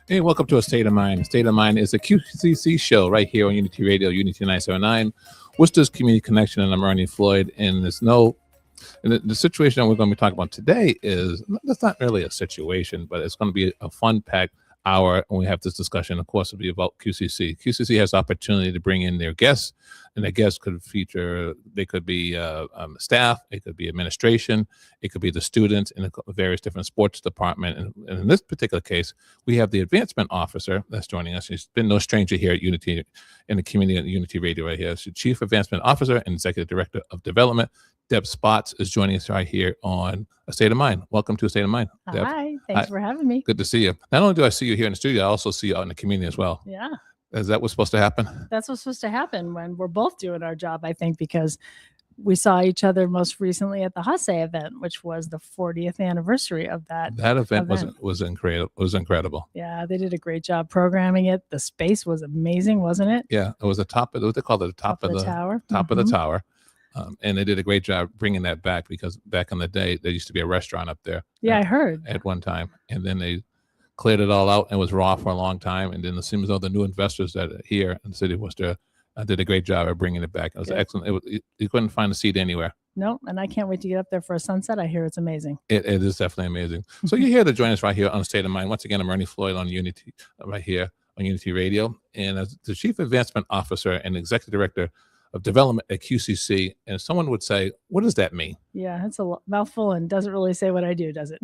Hey, welcome to A State of Mind. State of Mind is a QCC show right here on Unity Radio, Unity 979, Worcester's Community Connection, and I'm Ernie Floyd. And the situation that we're going to be talking about today is, that's not really a situation, but it's going to be a fun-packed hour when we have this discussion. Of course, it'll be about QCC. QCC has the opportunity to bring in their guests, and their guests could feature, they could be staff, it could be administration, it could be the students in the various different sports department. And in this particular case, we have the advancement officer that's joining us. He's been no stranger here at Unity, in the community at Unity Radio right here. So Chief Advancement Officer and Executive Director of Development, Deb Spots, is joining us right here on A State of Mind. Welcome to A State of Mind, Deb. Hi, thanks for having me. Good to see you. Not only do I see you here in the studio, I also see you out in the community as well. Yeah. Is that what's supposed to happen? That's what's supposed to happen when we're both doing our job, I think, because we saw each other most recently at the HASE event, which was the 40th anniversary of that. That event was incredible. It was incredible. Yeah, they did a great job programming it. The space was amazing, wasn't it? Yeah, it was the top of what they call it, the top of the tower. Top of the tower. And they did a great job bringing that back, because back in the day, there used to be a restaurant up there. Yeah, I heard. At one time. And then they cleared it all out and it was raw for a long time. And then it seems as though the new investors that are here in the city of Worcester did a great job of bringing it back. It was excellent. You couldn't find a seat anywhere. No, and I can't wait to get up there for a sunset. I hear it's amazing. It is definitely amazing. So you're here to join us right here on State of Mind. Once again, I'm Ernie Floyd on Unity, right here on Unity Radio. And as the Chief Advancement Officer and Executive Director of Development at QCC, and someone would say, what does that mean? Yeah, it's a mouthful and doesn't really say what I do, does it?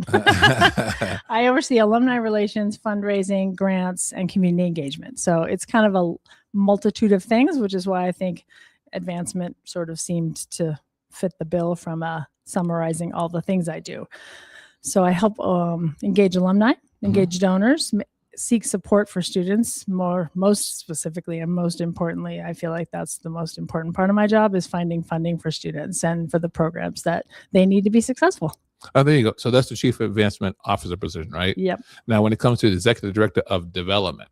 I oversee alumni relations, fundraising, grants, and community engagement. So it's kind of a multitude of things, which is why I think advancement sort of seemed to fit the bill from summarizing all the things I do. So I help engage alumni, engage donors, seek support for students, most specifically and most importantly. I feel like that's the most important part of my job, is finding funding for students and for the programs that they need to be successful. Oh, there you go. So that's the Chief Advancement Officer position, right? Yep. Now, when it comes to the Executive Director of Development.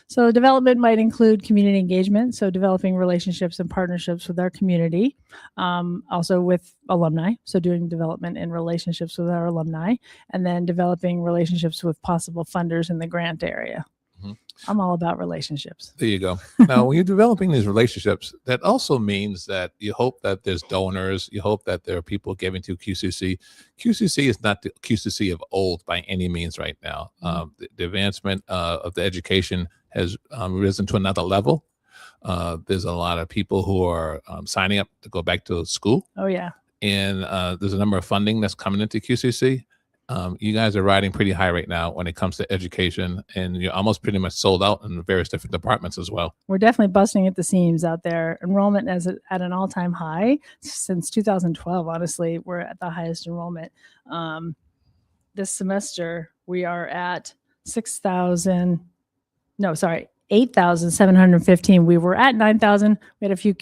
So development might include community engagement, so developing relationships and partnerships with our community, also with alumni, so doing development in relationships with our alumni, and then developing relationships with possible funders in the grant area. I'm all about relationships. There you go. Now, when you're developing these relationships, that also means that you hope that there's donors. You hope that there are people giving to QCC. QCC is not the QCC of old by any means right now. The advancement of the education has risen to another level. There's a lot of people who are signing up to go back to school. Oh, yeah. And there's a number of funding that's coming into QCC. You guys are riding pretty high right now when it comes to education, and you're almost pretty much sold out in various different departments as well. We're definitely busting at the seams out there. Enrollment is at an all-time high since 2012. Honestly, we're at the highest enrollment. This semester, we are at 8,715. We were at 9,000. We had a few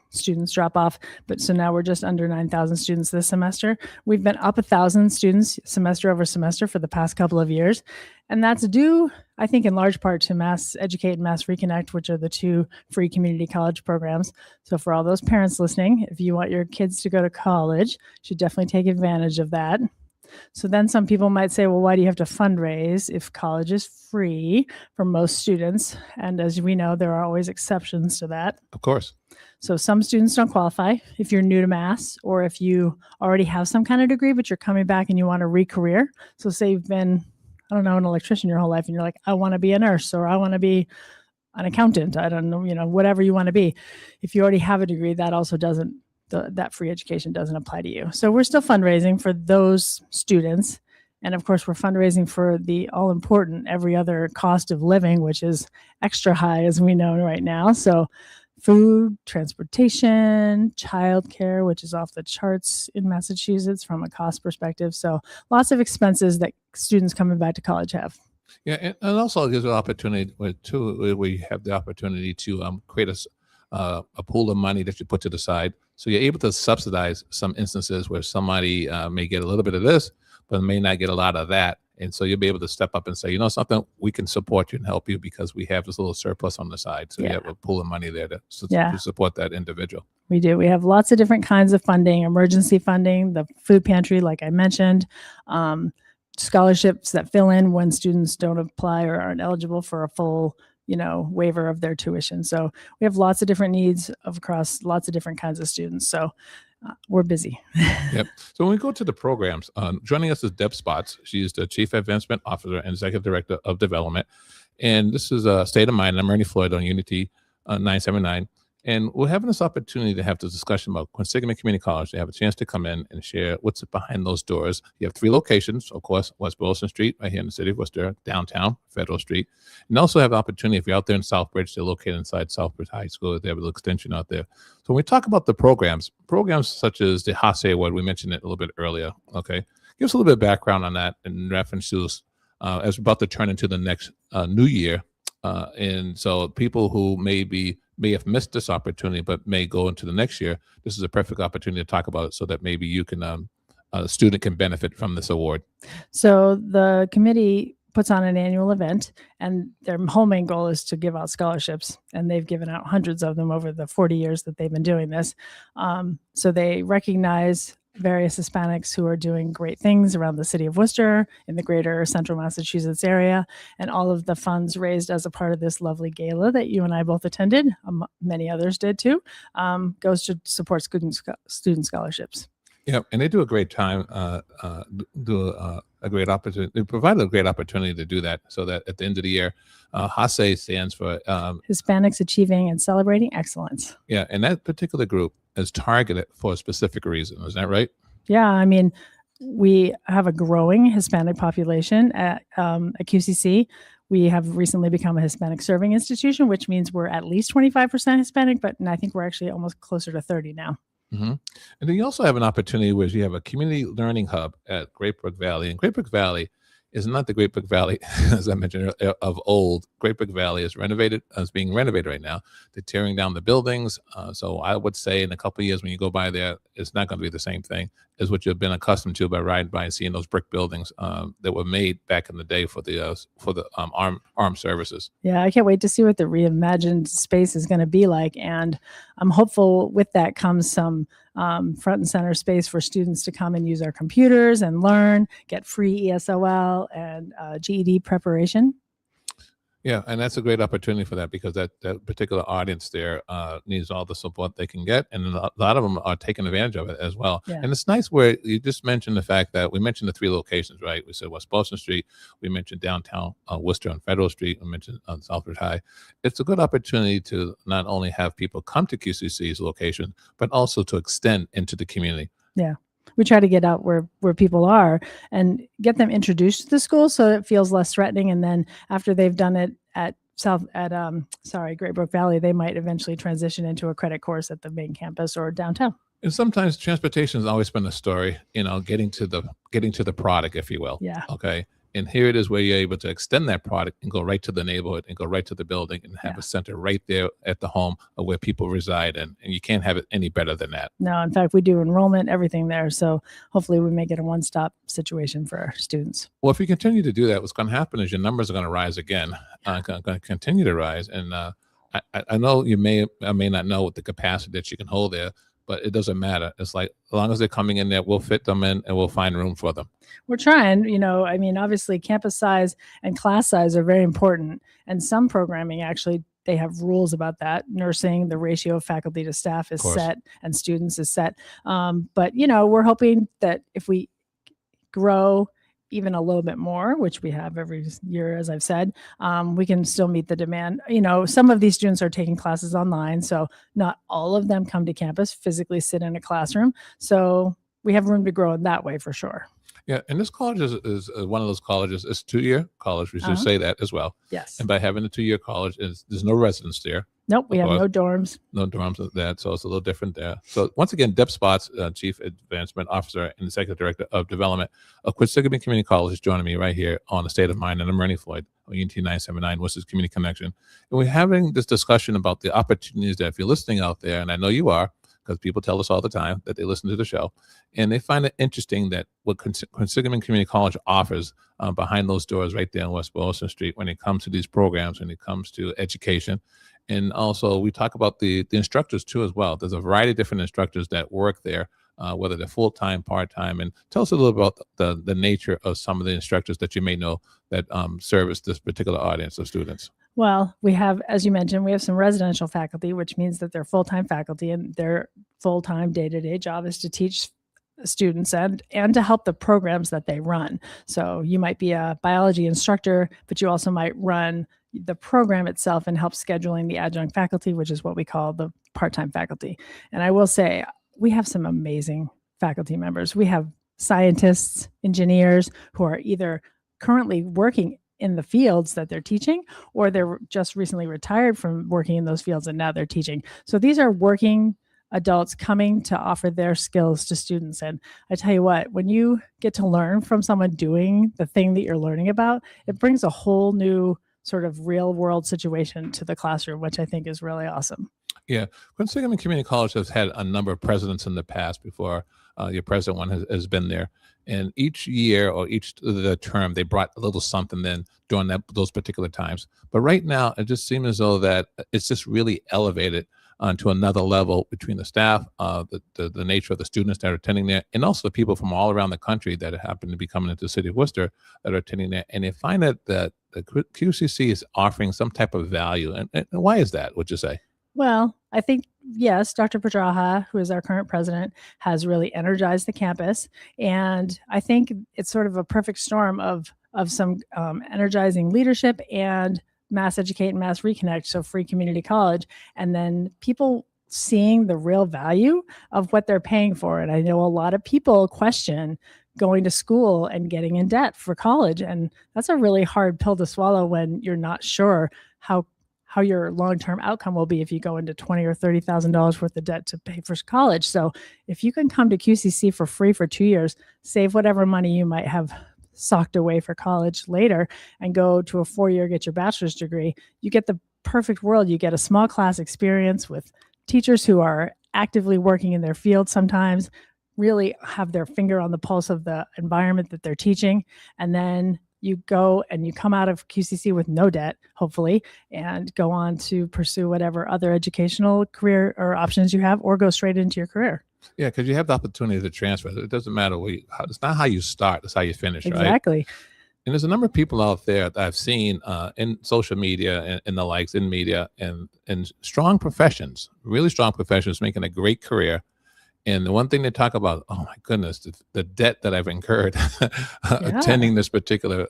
students drop off, but so now we're just under 9,000 students this semester. We've been up 1,000 students semester over semester for the past couple of years. And that's due, I think, in large part to Mass Educate and Mass Reconnect, which are the two free community college programs. So for all those parents listening, if you want your kids to go to college, you should definitely take advantage of that. So then some people might say, well, why do you have to fundraise if college is free for most students? And as we know, there are always exceptions to that. Of course. So some students don't qualify if you're new to Mass, or if you already have some kind of degree, but you're coming back and you want to re-career. So say you've been, I don't know, an electrician your whole life, and you're like, I want to be a nurse, or I want to be an accountant. I don't know, whatever you want to be. If you already have a degree, that also doesn't, that free education doesn't apply to you. So we're still fundraising for those students. And of course, we're fundraising for the all-important every other cost of living, which is extra high, as we know right now. So food, transportation, childcare, which is off the charts in Massachusetts from a cost perspective. So lots of expenses that students coming back to college have. Yeah, and also gives an opportunity too. We have the opportunity to create a pool of money that you put to the side. So you're able to subsidize some instances where somebody may get a little bit of this, but may not get a lot of that. And so you'll be able to step up and say, you know something, we can support you and help you because we have this little surplus on the side. So you have a pool of money there to support that individual. We do. We have lots of different kinds of funding, emergency funding, the food pantry, like I mentioned, scholarships that fill in when students don't apply or aren't eligible for a full, waiver of their tuition. So we have lots of different needs across lots of different kinds of students. So we're busy. Yep. So when we go to the programs, joining us is Deb Spots. She's the Chief Advancement Officer and Executive Director of Development. And this is State of Mind. I'm Ernie Floyd on Unity 979. And we're having this opportunity to have this discussion about Quinsigamond Community College. They have a chance to come in and share what's behind those doors. You have 3 locations, of course, West Boylston Street, right here in the city of Worcester, downtown, Federal Street. And also have the opportunity, if you're out there in Southbridge, they're located inside Southbridge High School. They have a little extension out there. So when we talk about the programs such as the HASE Award, we mentioned it a little bit earlier, okay? Give us a little bit of background on that in reference to as we're about to turn into the next new year. And so people who may have missed this opportunity, but may go into the next year, this is a perfect opportunity to talk about it so that maybe you can, a student can benefit from this award. So the committee puts on an annual event, and their whole main goal is to give out scholarships. And they've given out hundreds of them over the 40 years that they've been doing this. So they recognize various Hispanics who are doing great things around the city of Worcester, in the greater central Massachusetts area, and all of the funds raised as a part of this lovely gala that you and I both attended, many others did too, goes to support student scholarships. Yeah, and they do a great time, a great opportunity. They provide a great opportunity to do that, so that at the end of the year, HASE stands for Hispanics Achieving and Celebrating Excellence. Yeah, and that particular group is targeted for a specific reason. Is that right? Yeah, I mean, we have a growing Hispanic population at QCC. We have recently become a Hispanic serving institution, which means we're at least 25% Hispanic, but I think we're actually almost closer to 30 now. Mm-hmm. And then you also have an opportunity where you have a community learning hub at Great Brook Valley. And Great Brook Valley is not the Great Brook Valley, as I mentioned, of old. Great Brook Valley is being renovated right now. They're tearing down the buildings. So I would say in a couple of years when you go by there, it's not going to be the same thing as what you've been accustomed to by riding by and seeing those brick buildings that were made back in the day for the armed services. Yeah, I can't wait to see what the reimagined space is going to be like. And I'm hopeful with that comes some front and center space for students to come and use our computers and learn, get free ESOL and GED preparation. Yeah, and that's a great opportunity for that, because that particular audience there needs all the support they can get, and a lot of them are taking advantage of it as well. Yeah. And it's nice where you just mentioned the fact that we mentioned the 3 locations, right? We said West Boylston Street, we mentioned downtown Worcester on Federal Street, we mentioned on Southbridge High. It's a good opportunity to not only have people come to QCC's location, but also to extend into the community. Yeah. We try to get out where people are and get them introduced to the school so it feels less threatening. And then after they've done it at Great Brook Valley, they might eventually transition into a credit course at the main campus or downtown. And sometimes transportation has always been a story, getting to the product, if you will. Yeah. Okay. And here it is where you're able to extend that product and go right to the neighborhood and go right to the building and have a center right there at the home of where people reside. And you can't have it any better than that. No, in fact, we do enrollment, everything there. So hopefully we make it a one-stop situation for our students. Well, if you continue to do that, what's going to happen is your numbers are going to rise again, going to continue to rise. And I know you may or may not know what the capacity that you can hold there, but it doesn't matter. It's like, as long as they're coming in there, we'll fit them in and we'll find room for them. We're trying, obviously campus size and class size are very important. And some programming, actually, they have rules about that. Nursing, the ratio of faculty to staff is set and students is set. But, we're hoping that if we grow even a little bit more, which we have every year, as I've said, we can still meet the demand. Some of these students are taking classes online, so not all of them come to campus, physically sit in a classroom. So we have room to grow in that way for sure. Yeah, and this college is one of those colleges. It's a 2-year college. We should say that as well. Yes. And by having a 2-year college, there's no residence there. Nope, we have no dorms. No dorms of that, so it's a little different there. So once again, Deb Spots, Chief Advancement Officer and Executive Director of Development of Quinsigamond Community College, is joining me right here on the State of Mind, and I'm Ernie Floyd on Unity 979, Worcester's Community Connection. And we're having this discussion about the opportunities that if you're listening out there, and I know you are, because people tell us all the time that they listen to the show, and they find it interesting that what Quinsigamond Community College offers behind those doors right there on West Boylston Street when it comes to these programs, when it comes to education. And also we talk about the instructors too as well. There's a variety of different instructors that work there whether they're full-time, part-time, and tell us a little about the nature of some of the instructors that you may know that service this particular audience of students. Well, we have, as you mentioned, we have some residential faculty, which means that they're full-time faculty, and their full-time day-to-day job is to teach students and to help the programs that they run. So you might be a biology instructor, but you also might run the program itself and help scheduling the adjunct faculty, which is what we call the part-time faculty. And I will say, we have some amazing faculty members. We have scientists, engineers who are either currently working in the fields that they're teaching, or they're just recently retired from working in those fields and now they're teaching. So these are working adults coming to offer their skills to students. And I tell you what, when you get to learn from someone doing the thing that you're learning about, it brings a whole new sort of real world situation to the classroom, which I think is really awesome. Yeah, Quinsigamond Community College has had a number of presidents in the past before your present one has been there. And each year or each the term, they brought a little something then during those particular times. But right now, it just seems as though that it's just really elevated to another level between the staff, the nature of the students that are attending there, and also the people from all around the country that happen to be coming into the city of Worcester that are attending there. And they find that the QCC is offering some type of value. And why is that, would you say? Well, I think, yes, Dr. Pedraja, who is our current president, has really energized the campus. And I think it's sort of a perfect storm of some energizing leadership and mass educate and mass reconnect, so free community college. And then people seeing the real value of what they're paying for. And I know a lot of people question going to school and getting in debt for college. And that's a really hard pill to swallow when you're not sure how your long-term outcome will be if you go into $20,000 or $30,000 worth of debt to pay for college. So if you can come to QCC for free for 2 years, save whatever money you might have socked away for college later, and go to a 4-year, get your bachelor's degree, you get the perfect world. You get a small class experience with teachers who are actively working in their field sometimes, really have their finger on the pulse of the environment that they're teaching. And then you go and you come out of QCC with no debt, hopefully, and go on to pursue whatever other educational career or options you have, or go straight into your career. Yeah, because you have the opportunity to transfer. It doesn't matter it's not how you start, it's how you finish, right? Exactly. And there's a number of people out there that I've seen in social media and the likes, in media, and strong professions, really strong professions, making a great career. And the one thing they talk about, oh my goodness, the debt that I've incurred attending this particular,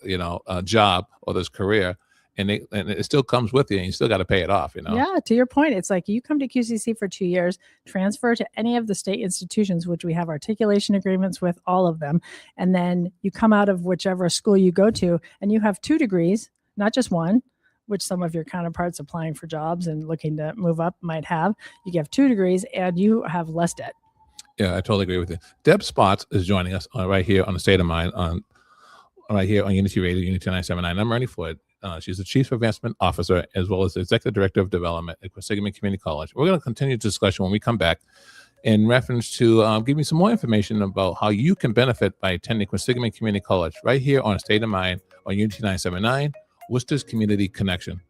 job or this career, and it still comes with you, and you still got to pay it off, Yeah, to your point, it's like you come to QCC for 2 years, transfer to any of the state institutions, which we have articulation agreements with all of them, and then you come out of whichever school you go to, and you have 2 degrees, not just one, which some of your counterparts applying for jobs and looking to move up might have. You have 2 degrees, and you have less debt. Yeah, I totally agree with you. Deb Spots is joining us right here on the State of Mind, right here on Unity Radio, Unity 979. I'm Ernie Floyd. She's the Chief Advancement Officer as well as the Executive Director of Development at Quinsigamond Community College. We're going to continue the discussion when we come back in reference to give you some more information about how you can benefit by attending Quinsigamond Community College right here on State of Mind on Unity 979, Worcester's Community Connection.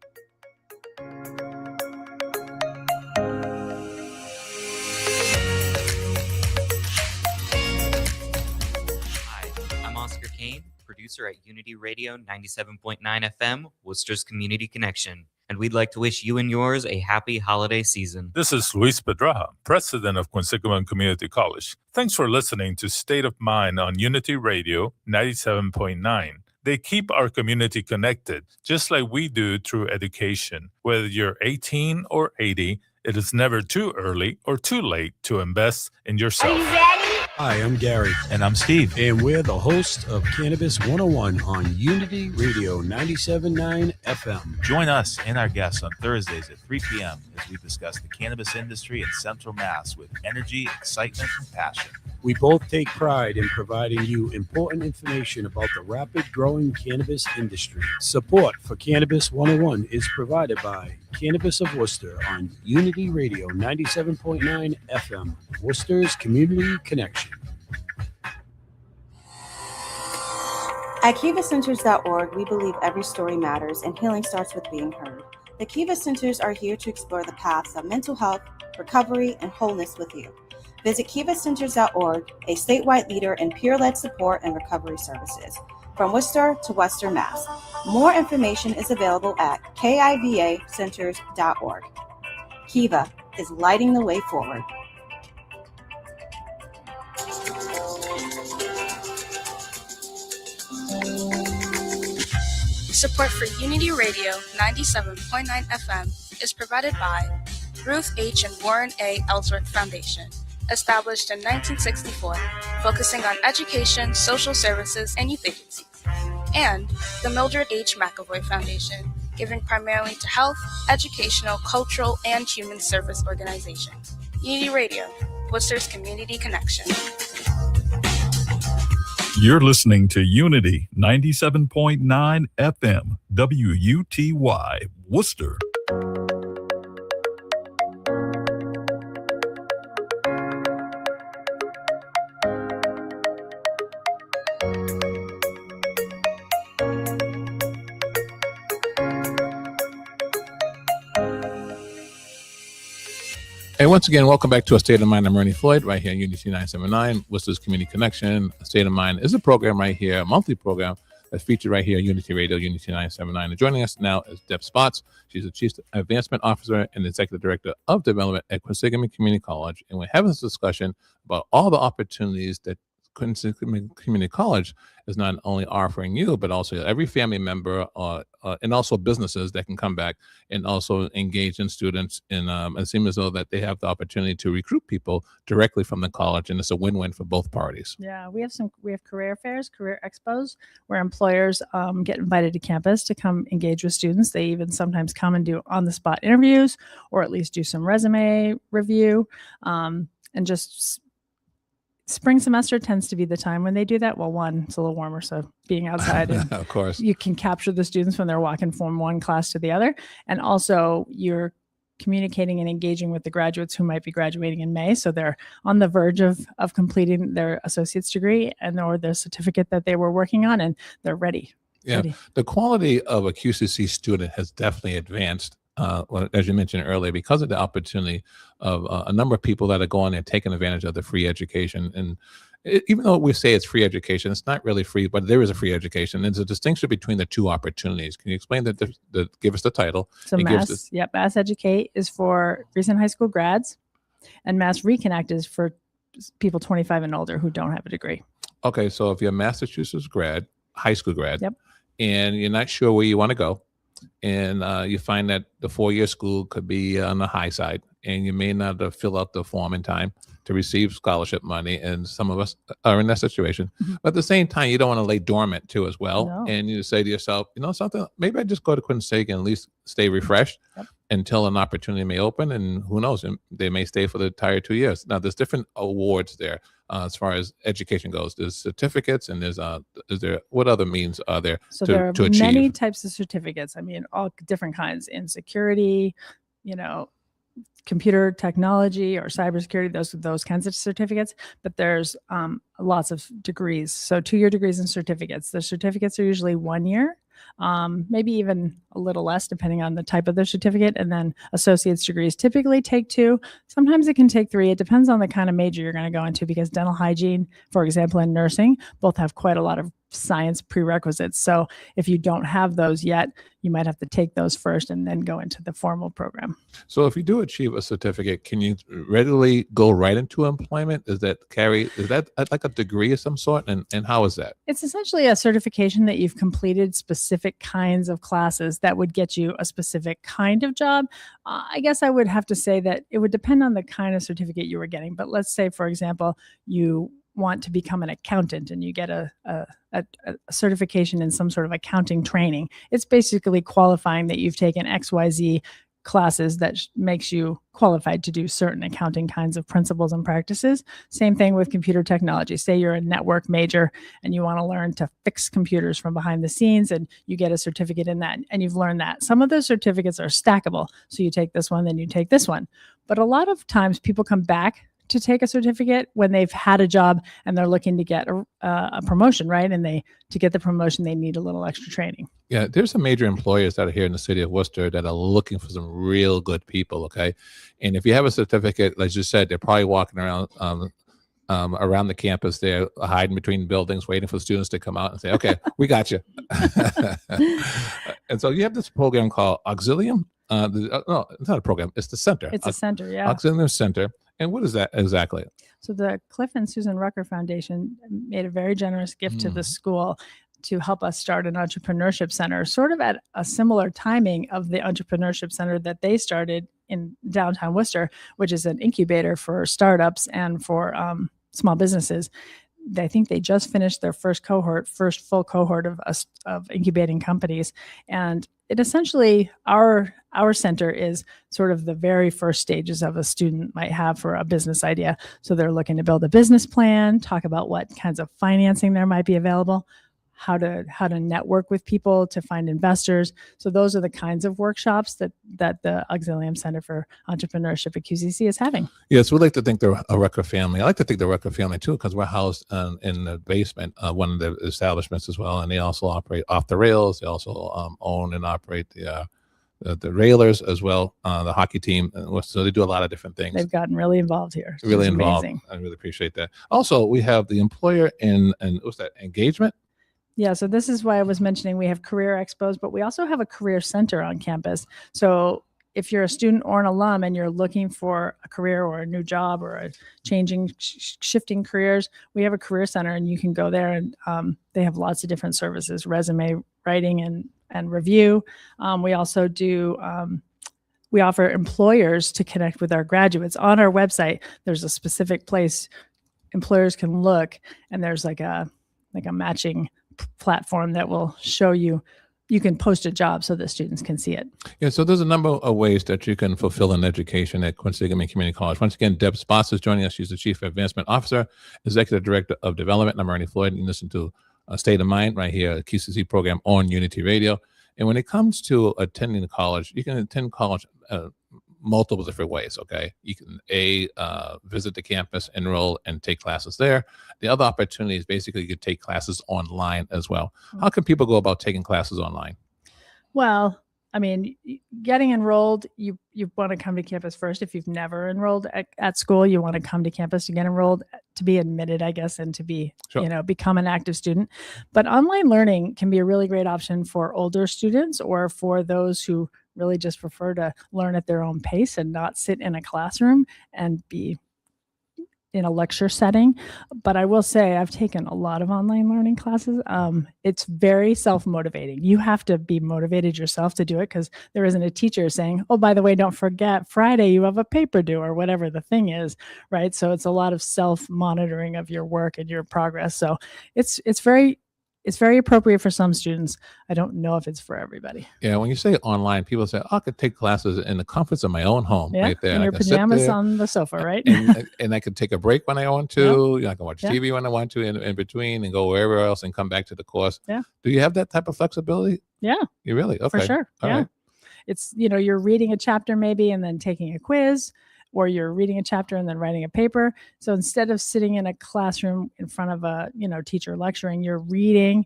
Producer at Unity Radio 97.9 FM, Worcester's Community Connection. And we'd like to wish you and yours a happy holiday season. This is Luis Pedraja, President of Quinsigamond Community College. Thanks for listening to State of Mind on Unity Radio 97.9. They keep our community connected, just like we do through education. Whether you're 18 or 80, it is never too early or too late to invest in yourself. Are you ready? Hi, I'm Gary. And I'm Steve. And we're the hosts of Cannabis 101 on Unity Radio 97.9 FM. Join us and our guests on Thursdays at 3 p.m. as we discuss the cannabis industry in Central Mass with energy, excitement, and passion. We both take pride in providing you important information about the rapid growing cannabis industry. Support for Cannabis 101 is provided by Cannabis of Worcester on Unity Radio 97.9 FM, Worcester's Community Connection. At KivaCenters.org, we believe every story matters and healing starts with being heard. The Kiva Centers are here to explore the paths of mental health, recovery, and wholeness with you. Visit kivacenters.org, a statewide leader in peer-led support and recovery services, from Worcester to Western Mass. More information is available at kivacenters.org. Kiva is lighting the way forward. Support for Unity Radio 97.9 FM is provided by Ruth H. and Warren A. Ellsworth Foundation, established in 1964, focusing on education, social services, and youth agencies, and the Mildred H. McAvoy Foundation, giving primarily to health, educational, cultural, and human service organizations. Unity Radio, Worcester's community connection. You're listening to Unity 97.9 FM, WUTY, Worcester. Hey, once again, welcome back to A State of Mind. I'm Ernie Floyd, right here on Unity 979, Worcester's Community Connection. A State of Mind is a program right here, a monthly program that's featured right here on Unity Radio, Unity 979. And joining us now is Deb Spots. She's the Chief Advancement Officer and Executive Director of Development at Quinsigamond Community College. And we're having this discussion about all the opportunities that Quinsigamond Community College is not only offering you, but also every family member and also businesses that can come back and also engage in students. And it seems as though that they have the opportunity to recruit people directly from the college, and it's a win-win for both parties. Yeah, we have career fairs, career expos, where employers get invited to campus to come engage with students. They even sometimes come and do on-the-spot interviews, or at least do some resume review, and just spring semester tends to be the time when they do that. Well, one, it's a little warmer, so being outside, and of course, you can capture the students when they're walking from one class to the other. And also you're communicating and engaging with the graduates who might be graduating in May. So they're on the verge of completing their associate's degree or their certificate that they were working on, and they're ready. Yeah, the quality of a QCC student has definitely advanced. As you mentioned earlier, because of the opportunity of a number of people that are going and taking advantage of the free education. And even though we say it's free education, it's not really free, but there is a free education. There's a distinction between the two opportunities. Can you explain give us the title? So Mass Educate is for recent high school grads, and Mass Reconnect is for people 25 and older who don't have a degree. Okay, so if you're a Massachusetts grad, high school grad, yep, and you're not sure where you want to go, and you find that the 4-year school could be on the high side, and you may not fill out the form in time to receive scholarship money, and some of us are in that situation. Mm-hmm. But at the same time, you don't want to lay dormant too as well. No. And you say to yourself, you know something, maybe I just go to Quinsigamond and at least stay refreshed until an opportunity may open, and who knows, they may stay for the entire 2 years. Now, there's different awards there. As far as education goes, there's certificates, and is there what other means are there so to, there are to achieve? Many types of certificates. I mean, all different kinds in security, computer technology or cybersecurity, those kinds of certificates. But there's lots of degrees. So 2-year degrees and certificates. The certificates are usually 1 year. Maybe even a little less depending on the type of the certificate. And then associate's degrees typically take 2. Sometimes it can take 3. It depends on the kind of major you're going to go into, because dental hygiene, for example, and nursing both have quite a lot of science prerequisites. So if you don't have those yet, you might have to take those first and then go into the formal program. So if you do achieve a certificate, can you readily go right into employment? Is that like a degree of some sort? And how is that? It's essentially a certification that you've completed specific kinds of classes that would get you a specific kind of job. I guess I would have to say that it would depend on the kind of certificate you were getting. But let's say, for example, you want to become an accountant and you get a certification in some sort of accounting training. It's basically qualifying that you've taken XYZ classes that makes you qualified to do certain accounting kinds of principles and practices. Same thing with computer technology. Say you're a network major and you want to learn to fix computers from behind the scenes, and you get a certificate in that, and you've learned that. Some of those certificates are stackable. So you take this one, then you take this one. But a lot of times people come back to take a certificate when they've had a job and they're looking to get a promotion, right? And to get the promotion, they need a little extra training. Yeah, there's some major employers that are here in the city of Worcester that are looking for some real good people, okay? And if you have a certificate, like you said, they're probably walking around around the campus there, hiding between buildings, waiting for students to come out and say, okay, we got you. And so you have this program called Auxilium. No, it's not a program. It's the center. It's a center, yeah. Auxilium Center. And what is that exactly? So the Cliff and Susan Rucker Foundation made a very generous gift to the school to help us start an entrepreneurship center, sort of at a similar timing of the entrepreneurship center that they started in downtown Worcester, which is an incubator for startups and for small businesses. I think they just finished their first full cohort of incubating companies. And it essentially, our center is sort of the very first stages of a student might have for a business idea. So they're looking to build a business plan, talk about what kinds of financing there might be available, how to network with people to find investors. So those are the kinds of workshops that the Auxilium Center for Entrepreneurship at QCC is having. Yes, we like to think they're a Rucker family. I like to think they're a Rucker family too, because we're housed in the basement of one of the establishments as well, and they also operate Off the Rails. They also own and operate the Railers as well, the hockey team. So they do a lot of different things. They've gotten really involved here. Really involved. Amazing. I really appreciate that. Also, we have the employer and what's that, engagement? Yeah, so this is why I was mentioning we have career expos, but we also have a career center on campus. So if you're a student or an alum and you're looking for a career or a new job or a shifting careers, we have a career center and you can go there and they have lots of different services, resume writing and review. We also do, we offer employers to connect with our graduates. On our website, there's a specific place employers can look, and there's like a matching platform that will show you can post a job so the students can see it. Yeah, so there's a number of ways that you can fulfill an education at Quinsigamond Community College. Once again, Deb Spots is joining us. She's the Chief Advancement Officer, Executive Director of Development. I'm Ernie Floyd, and you listen to State of Mind right here at QCC program on Unity Radio. And when it comes to attending college, you can attend college multiple different ways, okay? You can visit the campus, enroll, and take classes there. The other opportunity is basically you could take classes online as well. How can people go about taking classes online? Well, I mean, getting enrolled, you want to come to campus first. If you've never enrolled at school, you want to come to campus to get enrolled, to be admitted, I guess, and to be, sure, become an active student. But online learning can be a really great option for older students or for those who really just prefer to learn at their own pace and not sit in a classroom and be in a lecture setting. But I will say I've taken a lot of online learning classes. It's very self-motivating. You have to be motivated yourself to do it because there isn't a teacher saying, oh, by the way, don't forget Friday you have a paper due or whatever the thing is, right? So it's a lot of self-monitoring of your work and your progress. So it's very appropriate for some students. I don't know if it's for everybody. Yeah, when you say online, people say, oh, I could take classes in the comforts of my own home, yeah, right there. In your pajamas on the sofa, right? And I could take a break when I want to. Yeah. I can watch TV when I want to in between and go wherever else and come back to the course. Yeah. Do you have that type of flexibility? Yeah. You really? Okay. For sure. All yeah. right. It's, you're reading a chapter maybe and then taking a quiz, or you're reading a chapter and then writing a paper. So instead of sitting in a classroom in front of a, teacher lecturing, you're reading,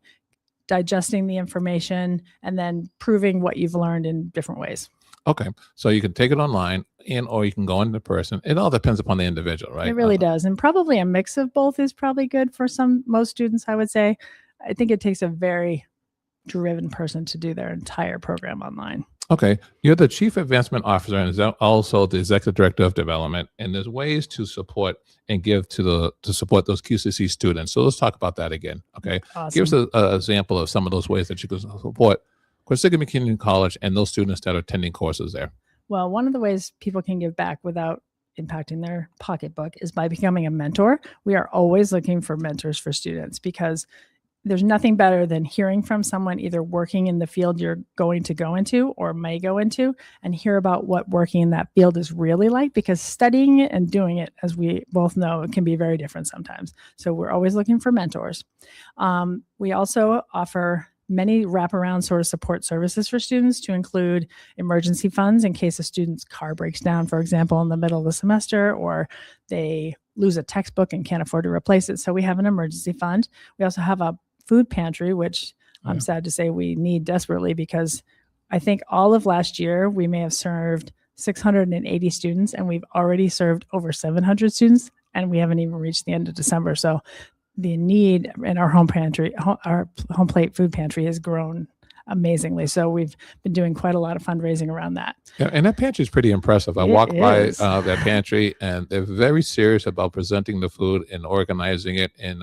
digesting the information, and then proving what you've learned in different ways. Okay. So you can take it online or you can go into person. It all depends upon the individual, right? It really does. And probably a mix of both is probably good for most students, I would say. I think it takes a very driven person to do their entire program online. Okay. You're the Chief Advancement Officer and also the Executive Director of Development. And there's ways to support and give to support those QCC students. So let's talk about that again. Okay. Awesome. Give us an example of some of those ways that you can support Quinsigamond Community College and those students that are attending courses there. Well, one of the ways people can give back without impacting their pocketbook is by becoming a mentor. We are always looking for mentors for students because there's nothing better than hearing from someone either working in the field you're going to go into or may go into and hear about what working in that field is really like, because studying it and doing it, as we both know, it can be very different sometimes. So we're always looking for mentors. We also offer many wraparound sort of support services for students, to include emergency funds in case a student's car breaks down, for example, in the middle of the semester, or they lose a textbook and can't afford to replace it. So we have an emergency fund. We also have a food pantry, which I'm sad to say we need desperately, because I think all of last year we may have served 680 students, and we've already served over 700 students, and we haven't even reached the end of December. So the need in our home pantry, our home plate food pantry, has grown amazingly. So we've been doing quite a lot of fundraising around that. Yeah, and that pantry is pretty impressive. I walked by that pantry, and they're very serious about presenting the food and organizing it. And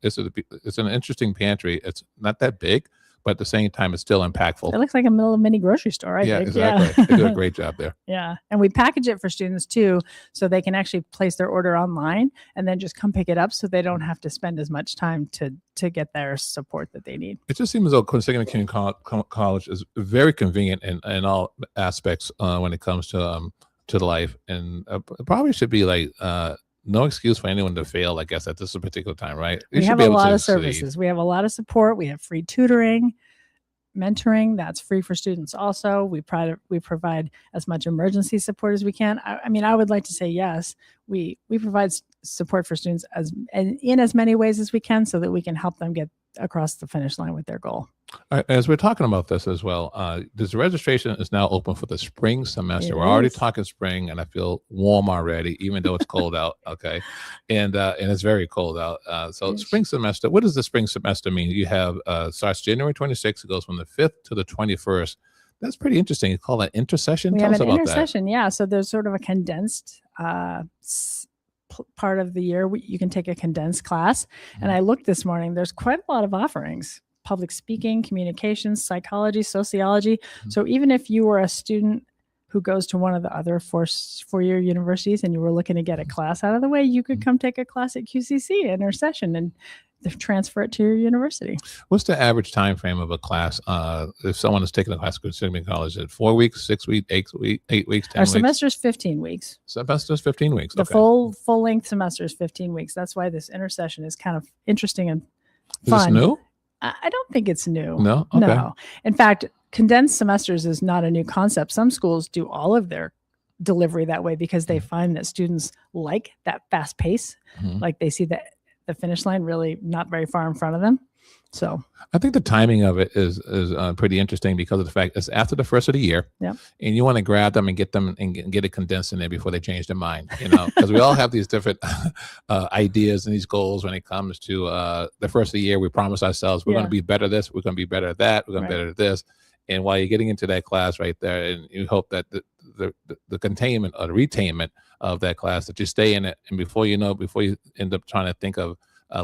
it's an interesting pantry. It's not that big, but at the same time, it's still impactful. It looks like a little mini grocery store, I think. Exactly. They do a great job there. Yeah. And we package it for students too, so they can actually place their order online and then just come pick it up, so they don't have to spend as much time to get their support that they need. It just seems as though Quinsigamond Community College is very convenient in all aspects when it comes to life. And it probably should be like no excuse for anyone to fail, I guess, at this particular time, right? We have a lot of services. We have a lot of support. We have free tutoring, mentoring. That's free for students also. We provide as much emergency support as we can. I mean, I would like to say yes. We provide support for students in as many ways as we can, so that we can help them get across the finish line with their goal. As we're talking about this as well, this registration is now open for the spring semester. We're already talking spring, and I feel warm already, even though it's cold out. Okay, and it's very cold out. So spring semester. What does the spring semester mean? You have starts January 26th. It goes from the 5th to the 21st. That's pretty interesting. You call that intersession? Tell us about that. Intersession, yeah. So there's sort of a condensed part of the year. You can take a condensed class. And I looked this morning. There's quite a lot of offerings: public speaking, communications, psychology, sociology. So even if you were a student who goes to one of the other four-year universities and you were looking to get a class out of the way, you could come take a class at QCC intersession and transfer it to your university. What's the average time frame of a class if someone is taking a class at Quinsigamond College? Is it 4 weeks, 6 weeks, 8 weeks, 10 weeks? Our semester is 15 weeks. Semester's 15 weeks. The full-length semester is 15 weeks. That's why this intersession is kind of interesting and fun. Is this new? I don't think it's new. No? Okay. No. In fact, condensed semesters is not a new concept. Some schools do all of their delivery that way because they find that students like that fast pace. Like they see that the finish line really not very far in front of them. So I think the timing of it is pretty interesting because of the fact it's after the first of the year. Yep. And you want to grab them and get them and get it condensed in there before they change their mind, because we all have these different ideas and these goals when it comes to the first of the year. We promise ourselves we're going to be better at this, we're going to be better at that, we're going to be better at this. And while you're getting into that class right there, and you hope that the containment or the retainment of that class, that you stay in it, and before you end up trying to think of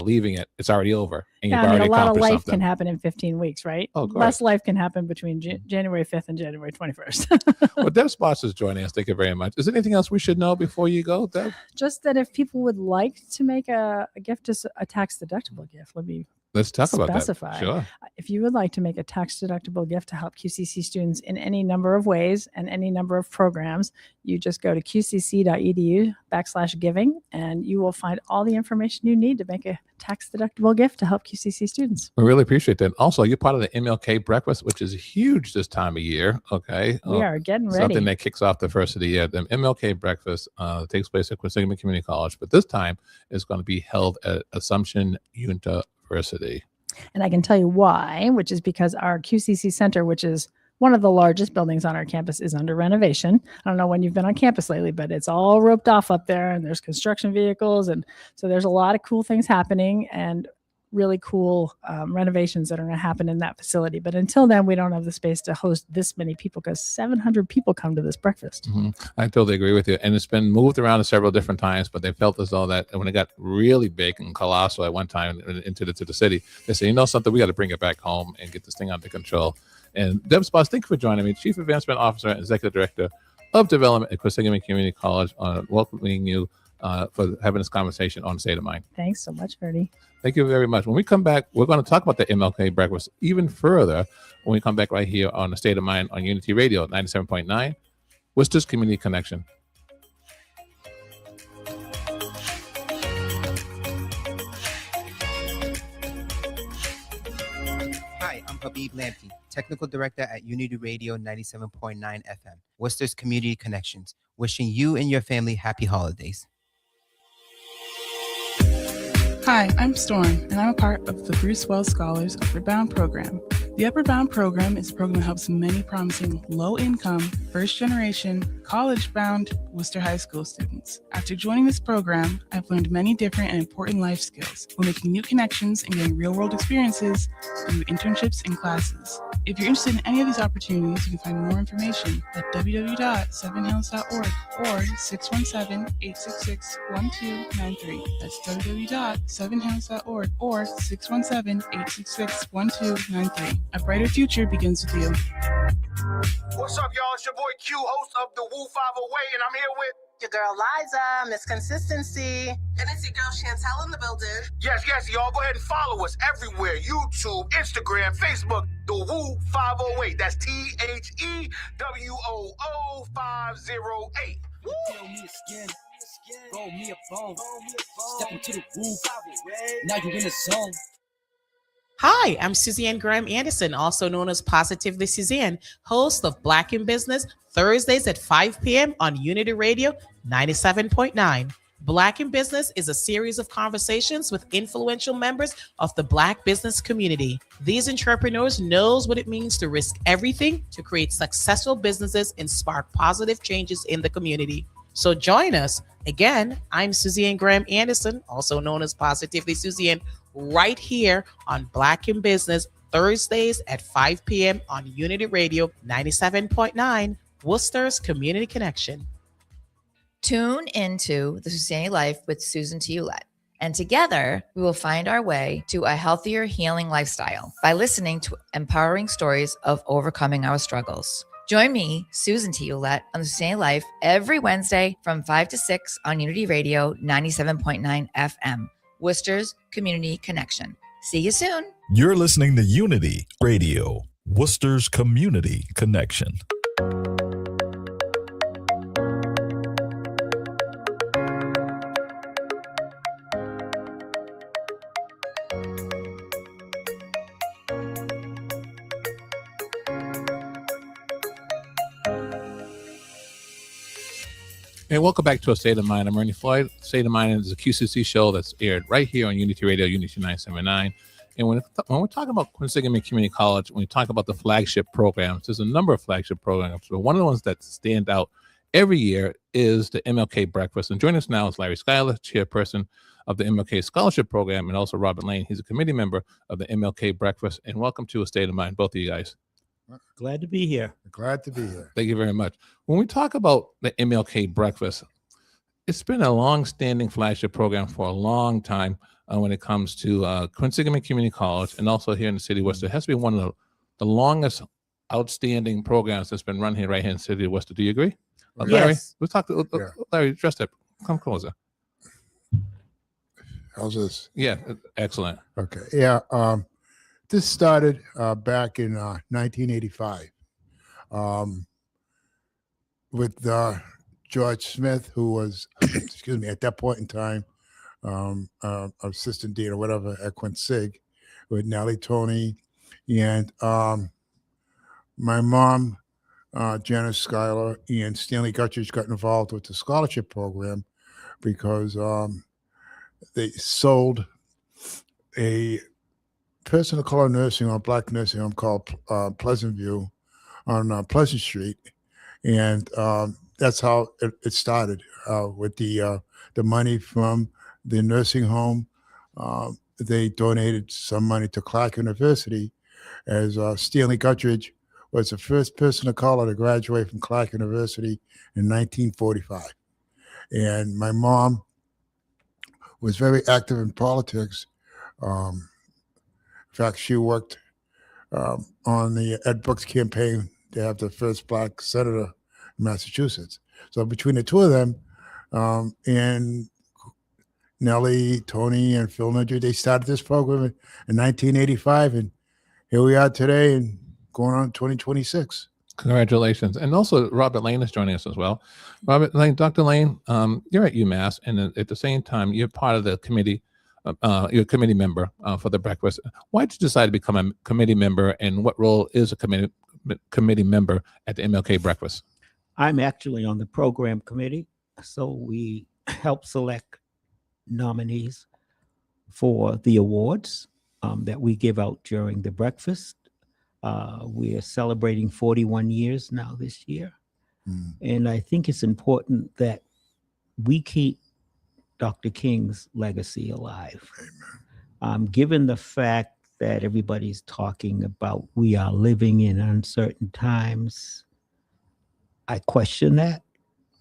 leaving it, it's already over. And you've already a lot of accomplished life something. can happen in 15 weeks, right? Oh, great. Less life can happen between January 5th and January 21st. Well, Deb Spots is joining us. Thank you very much. Is there anything else we should know before you go, Deb? Just that if people would like to make a gift, a tax-deductible gift, Let's talk about specify. that. Sure. If you would like to make a tax-deductible gift to help QCC students in any number of ways and any number of programs, you just go to QCC.edu/giving, and you will find all the information you need to make a tax-deductible gift to help QCC students. We really appreciate that. Also, you're part of the MLK Breakfast, which is huge this time of year. Okay. We are getting ready. Something that kicks off the first of the year. The MLK Breakfast takes place at Quinsigamond Community College, but this time is going to be held at Assumption University. And I can tell you why, which is because our QCC Center, which is one of the largest buildings on our campus, is under renovation. I don't know when you've been on campus lately, but it's all roped off up there, and there's construction vehicles. And so there's a lot of cool things happening and really cool renovations that are going to happen in that facility. But until then, we don't have the space to host this many people, because 700 people come to this breakfast. I totally agree with you. And it's been moved around several different times, but they felt as though that when it got really big and colossal at one time into the city, they said, something, we got to bring it back home and get this thing under control. And Deb Spots, thank you for joining me, Chief Advancement Officer and Executive Director of Development at Quinsigamond Community College, welcoming you for having this conversation on State of Mind. Thanks so much, Ernie. Thank you very much. When we come back, we're going to talk about the MLK Breakfast even further when we come back right here on the State of Mind on Unity Radio 97.9, Worcester's Community Connection. Hi, I'm Habib Lamptey, Technical Director at Unity Radio 97.9 FM, Worcester's Community Connections, wishing you and your family happy holidays. Hi, I'm Storm, and I'm a part of the Bruce Wells Scholars Upward Bound program. The Upward Bound program is a program that helps many promising low-income, first-generation, college-bound Worcester High School students. After joining this program, I've learned many different and important life skills while making new connections and getting real-world experiences through internships and classes. If you're interested in any of these opportunities, you can find more information at www.sevenhills.org or 617-866-1293. That's www.sevenhills.org or 617-866-1293. A brighter future begins with you. What's up, y'all? It's your boy Q, host of the Woo 508, and I'm here with your girl Liza, Miss Consistency. And it's your girl Chantel in the building. Yes, y'all go ahead and follow us everywhere. YouTube, Instagram, Facebook, the Woo 508. That's THEWOO 508. Woo! Tell me a skin, roll me a bone, step into the Woo 508. Now you're in the zone. Hi, I'm Suzanne Graham Anderson, also known as Positively Suzanne, host of Black in Business, Thursdays at 5 p.m. on Unity Radio 97.9. Black in Business is a series of conversations with influential members of the Black business community. These entrepreneurs knows what it means to risk everything to create successful businesses and spark positive changes in the community. So join us. Again, I'm Suzanne Graham Anderson, also known as Positively Suzanne, right here on Black in Business, Thursdays at 5 p.m. on Unity Radio 97.9, Worcester's Community Connection. Tune into the Suzanne Life with Susan Tioulette, and together we will find our way to a healthier, healing lifestyle by listening to empowering stories of overcoming our struggles. Join me, Susan Tioulette, on the Suzanne Life every Wednesday from 5 to 6 on Unity Radio 97.9 FM, Worcester's Community Connection. See you soon. You're listening to Unity Radio, Worcester's Community Connection. Hey, welcome back to A State of Mind. I'm Ernie Floyd. State of Mind is a QCC show that's aired right here on Unity Radio, Unity 979. And when we're talking about Quinsigamond Community College, when we talk about the flagship programs, there's a number of flagship programs. But one of the ones that stand out every year is the MLK Breakfast. And joining us now is Larry Schuyler, chairperson of the MLK Scholarship Program, and also Robert Layne. He's a committee member of the MLK Breakfast. And welcome to A State of Mind, both of you guys. Glad to be here. Glad to be here. Thank you very much. When we talk about the MLK Breakfast, it's been a long-standing flagship program for a long time when it comes to Quinsigamond Community College, and also here in the city of Worcester. It has to be one of the longest outstanding programs that's been run here right here in the city of Worcester. Do you agree? Larry, Yes. let's talk to Larry, dress up. Come closer. How's this? Yeah, excellent. Okay. Yeah. This started back in 1985 with George Smith, who was, excuse me, at that point in time, assistant dean or whatever at Quinsig, with Nellie Tony, and my mom, Janice Schuyler, and Stanley Guttridge got involved with the scholarship program because they sold a person of color nursing home, black nursing home called Pleasant View on Pleasant Street, and that's how it started with the money from the nursing home. They donated some money to Clark University, as Stanley Guttridge was the first person of color to graduate from Clark University in 1945. And my mom was very active in politics. In fact, she worked on the Ed Brooks campaign to have the first black senator in Massachusetts. So between the two of them, and Nellie, Tony, and Phil Nudger, they started this program in 1985, and here we are today and going on 2026. Congratulations. And also Robert Layne is joining us as well. Robert Layne, Dr. Layne, you're at UMass, and at the same time, you're part of the committee you're a committee member for the breakfast. Why did you decide to become a committee member, and what role is a committee member at the MLK Breakfast? I'm actually on the program committee, so we help select nominees for the awards that we give out during the breakfast. We are celebrating 41 years now this year. And I think it's important that we keep Dr. King's legacy alive. Given the fact that everybody's talking about we are living in uncertain times, I question that,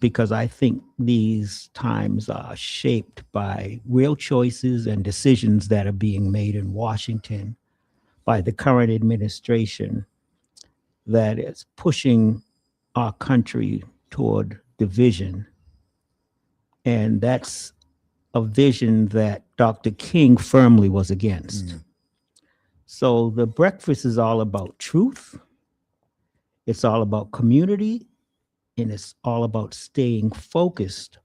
because I think these times are shaped by real choices and decisions that are being made in Washington by the current administration that is pushing our country toward division. And that's a vision that Dr. King firmly was against. So the breakfast is all about truth. It's all about community. And it's all about staying focused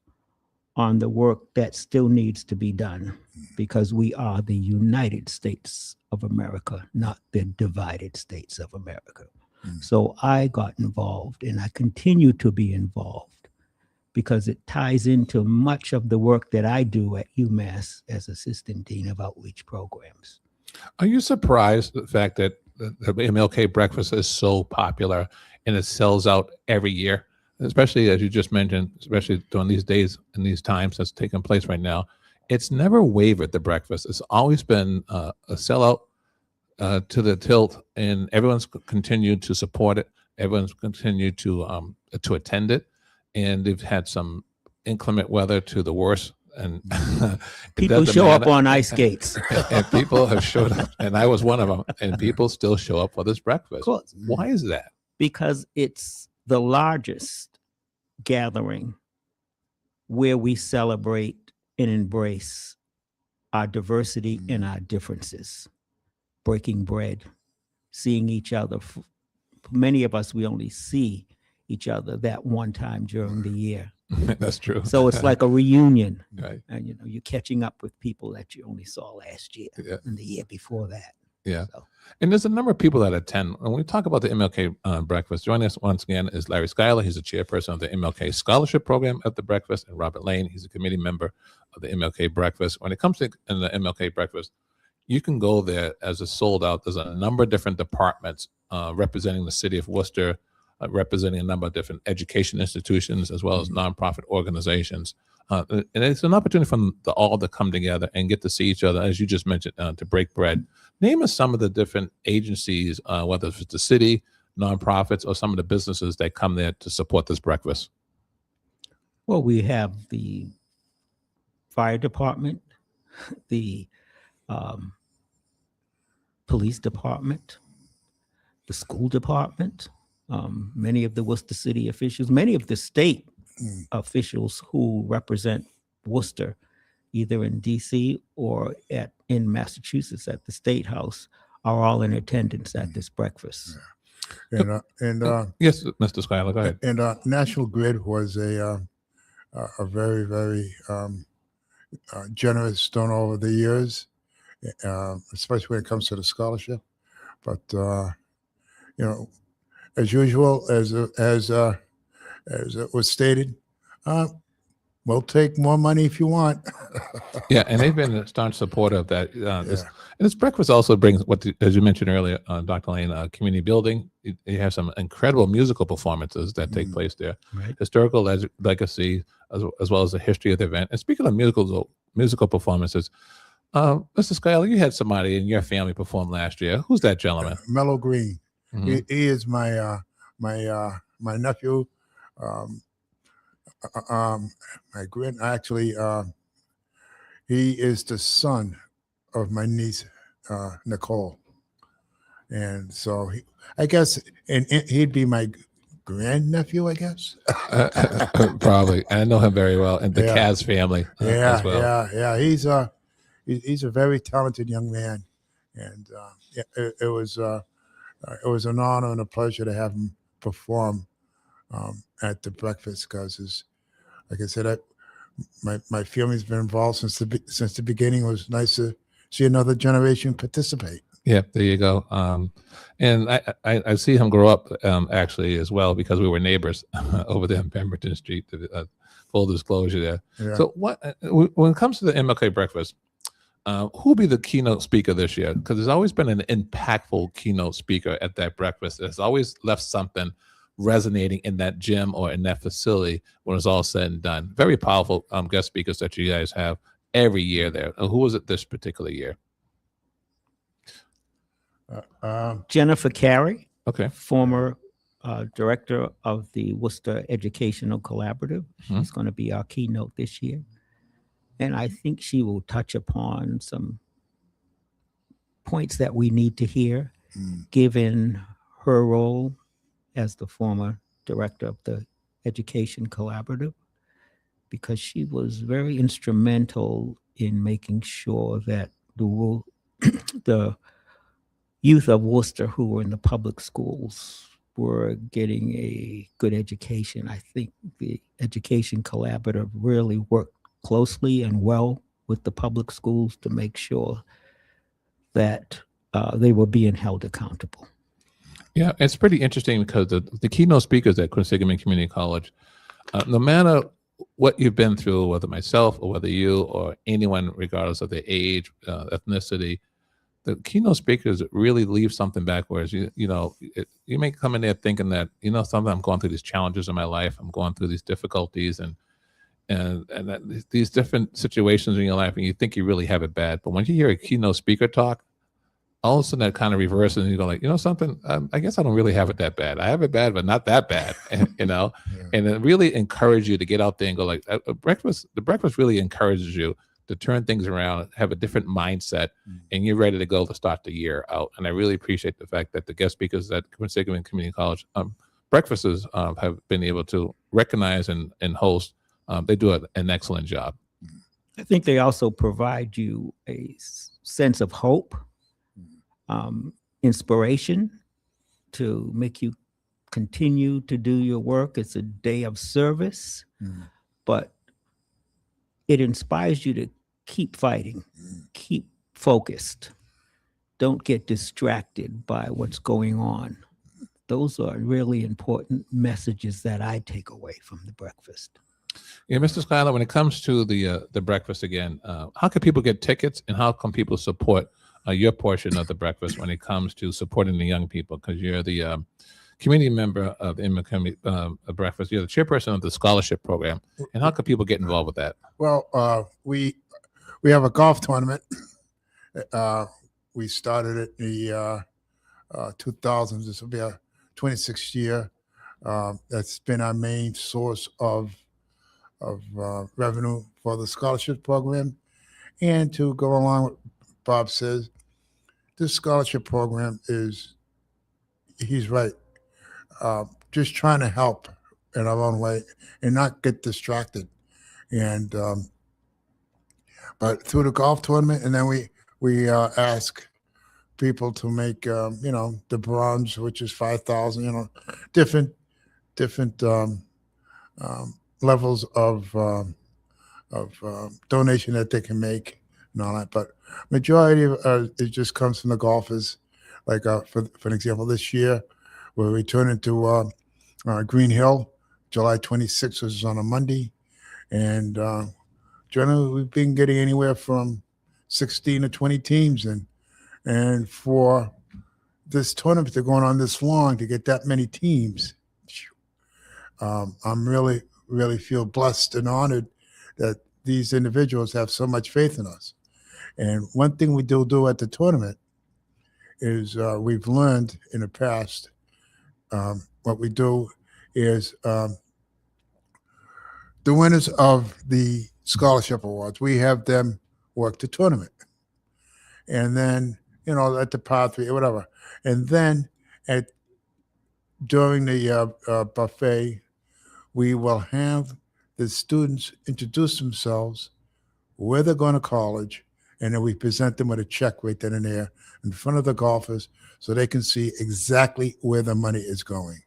on the work that still needs to be done, because we are the United States of America, not the divided states of America. So I got involved, and I continue to be involved because it ties into much of the work that I do at UMass as Assistant Dean of Outreach Programs. Are you surprised at the fact that the MLK Breakfast is so popular and it sells out every year? Especially, as you just mentioned, especially during these days and these times that's taking place right now, it's never wavered, the breakfast. It's always been a sellout to the tilt, and everyone's continued to support it. Everyone's continued to attend it, and they've had some inclement weather to the worst. And people show up on ice skates. And people have showed up, and I was one of them, and people still show up for this breakfast. Why is that? Because it's the largest gathering where we celebrate and embrace our diversity and our differences. Breaking bread, seeing each other. For many of us, we only see each other that one time during the year. That's true. So it's like a reunion. Right. And you're catching up with people that you only saw last year and the year before that. Yeah. And there's a number of people that attend. When we talk about the MLK Breakfast, joining us once again is Larry Schuyler. He's the chairperson of the MLK Scholarship Program at the Breakfast, and Robert Layne. He's a committee member of the MLK Breakfast. When it comes to the MLK Breakfast, you can go there as a sold out. There's a number of different departments representing the city of Worcester, representing a number of different education institutions, as well as nonprofit organizations. And it's an opportunity for them all to come together and get to see each other, as you just mentioned, to break bread. Name us some of the different agencies, whether it's the city, nonprofits, or some of the businesses that come there to support this breakfast. Well, we have the fire department, the police department, the school department, many of the Worcester City officials, many of the state officials who represent Worcester, either in DC or in Massachusetts at the State House, are all in attendance at this breakfast. And yes, Mr. Schuyler, go ahead. And National Grid was a very, very generous donor over the years, especially when it comes to the scholarship. But as usual, as it was stated, we'll take more money if you want. Yeah, and they've been a staunch supporter of that. And this breakfast also brings, as you mentioned earlier, Dr. Layne, community building. You have some incredible musical performances that take place there. Right. Historical legacy, as well as the history of the event. And speaking of musical performances, Mr. Schuyler, you had somebody in your family perform last year. Who's that gentleman? Mellow Green. He is my nephew. My grand, actually, he is the son of my niece, Nicole. And so I guess, and he'd be my grandnephew, I guess. Probably. I know him very well, and the Kaz family as well. Yeah. He's a very talented young man. And it was an honor and a pleasure to have him perform at the breakfast, because, like I said, my family's been involved since the beginning. It was nice to see another generation participate. Yeah, there you go. And I see him grow up actually as well, because we were neighbors over there in Pemberton Street. Full disclosure there. Yeah. So when it comes to the MLK Breakfast, who'll be the keynote speaker this year? Because there's always been an impactful keynote speaker at that breakfast. It's always left something resonating in that gym or in that facility when it's all said and done. Very powerful guest speakers that you guys have every year there. Who was it this particular year? Jennifer Carey, okay, former director of the Worcester Educational Collaborative. She's going to be our keynote this year. And I think she will touch upon some points that we need to hear, given her role as the former director of the Education Collaborative, because she was very instrumental in making sure that the youth of Worcester who were in the public schools were getting a good education. I think the Education Collaborative really worked closely and well with the public schools to make sure that they were being held accountable. Yeah, it's pretty interesting because the keynote speakers at Quinsigamond Community College, no matter what you've been through, whether myself or whether you or anyone, regardless of their age, ethnicity, the keynote speakers really leave something back. Whereas you may come in there thinking that, something, I'm going through these challenges in my life, I'm going through these difficulties and that these different situations in your life, and you think you really have it bad. But when you hear a keynote speaker talk, all of a sudden that kind of reverses, and you go like, something, I guess I don't really have it that bad. I have it bad, but not that bad, and it really encourages you to get out there and go like, the breakfast really encourages you to turn things around, have a different mindset, and you're ready to go to start the year out. And I really appreciate the fact that the guest speakers at Quinsigamond Community College breakfasts have been able to recognize and host. They do an excellent job. I think they also provide you a sense of hope, inspiration to make you continue to do your work. It's a day of service, but it inspires you to keep fighting, keep focused. Don't get distracted by what's going on. Those are really important messages that I take away from the breakfast. Yeah, Mr. Schuyler, when it comes to the breakfast again, how can people get tickets, and how can people support your portion of the breakfast when it comes to supporting the young people? Because you're the community member of the MLK Breakfast. You're the chairperson of the scholarship program. And how can people get involved with that? Well, we have a golf tournament. We started it in the 2000s. This will be our 26th year. That's been our main source of revenue for the scholarship program. And to go along with what Bob says, this scholarship program he's right, just trying to help in our own way and not get distracted. And but through the golf tournament, and then we ask people to make the bronze, which is 5,000, different levels of donation that they can make and all that. But majority of it just comes from the golfers. Like for an example, this year where we turn into Green Hill, July 26th, which is on a Monday, and generally we've been getting anywhere from 16 to 20 teams, and for this tournament to going on this long to get that many teams, I'm really feel blessed and honored that these individuals have so much faith in us. And one thing we do at the tournament is we've learned in the past, what we do is the winners of the scholarship awards, we have them work the tournament. And then, at the par three or whatever. And then during the buffet, we will have the students introduce themselves, where they're going to college, and then we present them with a check right then and there in front of the golfers so they can see exactly where the money is going.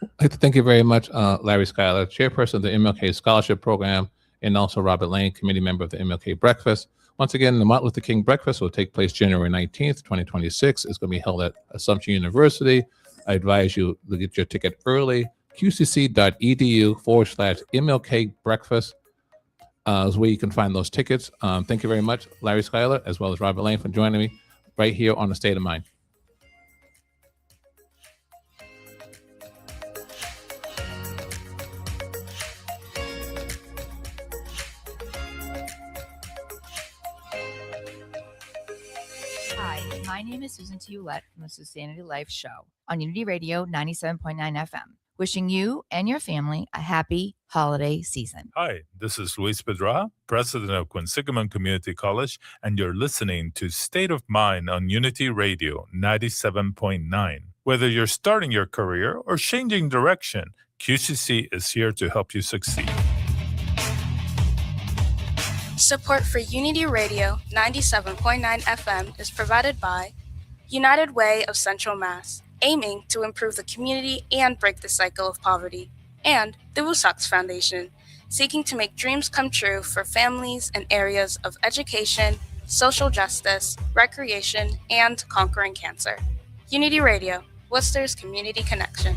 I'd like to thank you very much, Larry Schuyler, chairperson of the MLK Scholarship Program and also Robert Layne, committee member of the MLK Breakfast. Once again, the Martin Luther King Breakfast will take place January 19th, 2026. It's going to be held at Assumption University. I advise you to get your ticket early. QCC.edu/MLK Breakfast is where you can find those tickets. Thank you very much, Larry Schuyler, as well as Robert Layne, for joining me right here on The State of Mind. Hi, my name is Susan Hewlett from the Susanity Life Show on Unity Radio 97.9 FM. Wishing you and your family a happy holiday season. Hi, this is Luis Pedra, president of Quinsigamond Community College, and you're listening to State of Mind on Unity Radio 97.9. Whether you're starting your career or changing direction, QCC is here to help you succeed. Support for Unity Radio 97.9 FM is provided by United Way of Central Mass, aiming to improve the community and break the cycle of poverty, and the Woosocks Foundation, seeking to make dreams come true for families in areas of education, social justice, recreation, and conquering cancer. Unity Radio, Worcester's Community Connection.